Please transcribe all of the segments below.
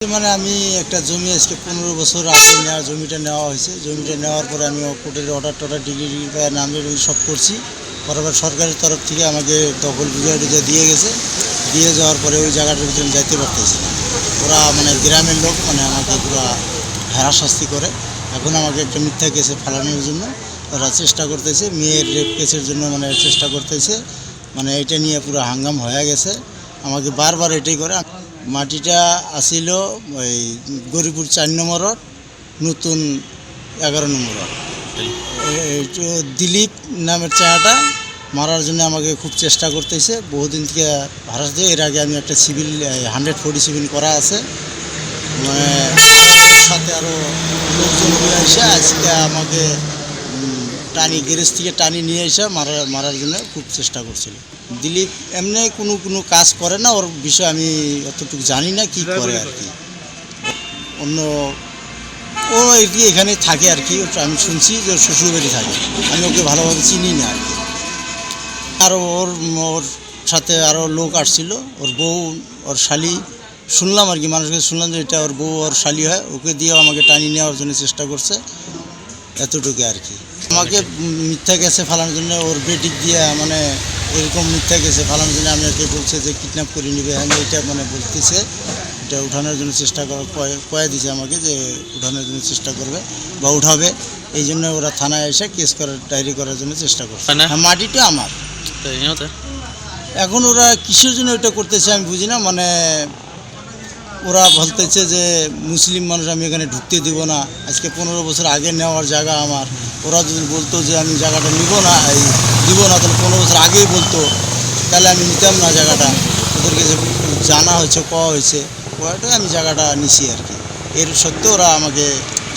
মানে আমি একটা জমি আজকে 15 বছর আগে জমিটা নেওয়া হয়েছে। জমিটা নেওয়ার পরে আমি কোর্টের অর্ডার ডিগ্রি পায় নামে সব করছি। পরবার সরকারের তরফ থেকে আমাকে দখল বুঝিয়ে দিয়ে গেছে। দিয়ে যাওয়ার পরে ওই জায়গাটার ভিতরে আমি যাইতে পারতেছি না। ওরা মানে গ্রামের লোক মানে আমাকে পুরো হারাশাস্তি করে। এখন আমাকে একটা মিথ্যা কেসে ফালানোর জন্য ওরা চেষ্টা করতেছে, মেয়ের রেপ কেসের জন্য মানে চেষ্টা করতেছে। মানে এটা নিয়ে পুরো হাঙ্গাম হয়ে গেছে। আমাকে বারবার এটাই করে। মাটিটা আসিল ওই গরিপুর 4 নম্বর রোড, নতুন 11 নম্বর রোড। এইটো দিলীপ নামের চায়াটা মারার জন্য আমাকে খুব চেষ্টা করতেছে, বহুদিন থেকে হারাস দিয়ে। এর আগে আমি একটা সিভিল 147 করা আছে, মানে সাথে আরও লোকজন হয়ে এসে আজকে আমাকে গ্যারেজ থেকে টানি নিয়ে এসে মারার জন্য খুব চেষ্টা করছিল। দিলীপ এমনি কোনো কাজ করে না, ওর বিষয়ে আমি অতটুকু জানি না কি করে আর কি। অন্য ও আর কি এখানে থাকে আর কি, আমি শুনছি যে ওর শ্বশুরবাড়ি থাকে। আমি ওকে ভালোভাবে চিনি না আর কি। আর ওর সাথে আরও লোক আসছিল, ওর বউ, ওর শালি। শুনলাম আর কি, মানুষকে শুনলাম যে এটা ওর বউ, ওর শালি হয়। ওকে দিয়েও আমাকে টানি নেওয়ার জন্য চেষ্টা করছে, এতটুকু আর কি। আমাকে মিথ্যা কেসে ফালানোর জন্য ওর বেটিক দিয়ে মানে এরকম মিথ্যা কেসে ফালানোর জন্য আমাকে বলছে যে কিডন্যাপ করে নেবে। আমি এটা মানে বলতেছে, এটা উঠানোর জন্য চেষ্টা কয়ে দিছে আমাকে যে উঠানোর জন্য চেষ্টা করবে বা উঠাবে। এই জন্য ওরা থানায় এসে কেস ডায়েরি করার জন্য চেষ্টা করছে। হ্যাঁ, মাটিটা আমার। এখন ওরা কিসের জন্য এটা করতেছে আমি বুঝি না। মানে ওরা বলতেছে যে মুসলিম মানুষ আমি এখানে ঢুকতে দিব না। আজকে 15 বছর আগে নেওয়ার জায়গা আমার। ওরা যদি বলতো যে আমি জায়গাটা নিব না, দিব না, তাহলে 15 বছর আগেই বলতো, তাহলে আমি নিতাম না জায়গাটা। ওদেরকে যে জানা হয়েছে, কওয়া হয়েছে, ওটাই আমি জায়গাটা নিছি আর কি। এর সত্ত্বেও ওরা আমাকে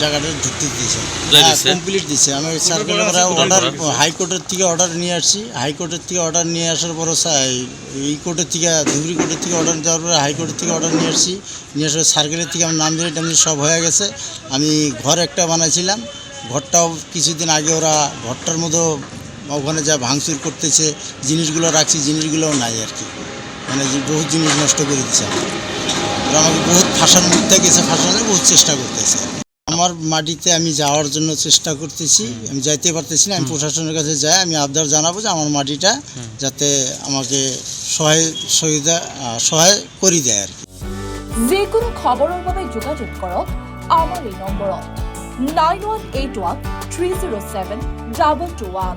জায়গাটা ঢুকতে দিয়েছে, কমপ্লিট দিচ্ছে। আমি অর্ডার হাইকোর্টের থেকে অর্ডার নিয়ে আসছি। হাইকোর্টের থেকে অর্ডার নিয়ে আসার পর এই কোর্টের থেকে, ধুবড়ি কোর্টের থেকে অর্ডার দেওয়ার পরে হাইকোর্টের থেকে অর্ডার নিয়ে আসছি। নিয়ে আসার সার্কেলের থেকে আমার নাম দিয়ে সব হয়ে গেছে। আমি ঘর একটা বানাইছিলাম, ঘরটাও কিছুদিন আগে ওরা ঘরটার মধ্যে ওখানে যা ভাঙচুর করতেছে, জিনিসগুলো রাখছি, জিনিসগুলোও নাই আর কি। মানে বহুত জিনিস নষ্ট করে দিচ্ছে। ওরা আমাকে বহুত মিথ্যা কেসে ফাঁসানোর বহুত চেষ্টা করতেছে। আমার মাটিতে আমি যাওয়ার জন্য চেষ্টা করতেছি, আমি যাইতে পারতেছি না। আমি প্রশাসনের কাছে যাই, আমি আবদার জানাবো যে আমার মাটিটা যাতে আমাকে সহায় করে দেয় আর কি। যে কোনো খবরের বাবে যোগাযোগ করক আমার এই নম্বৰত 9181 307 2221।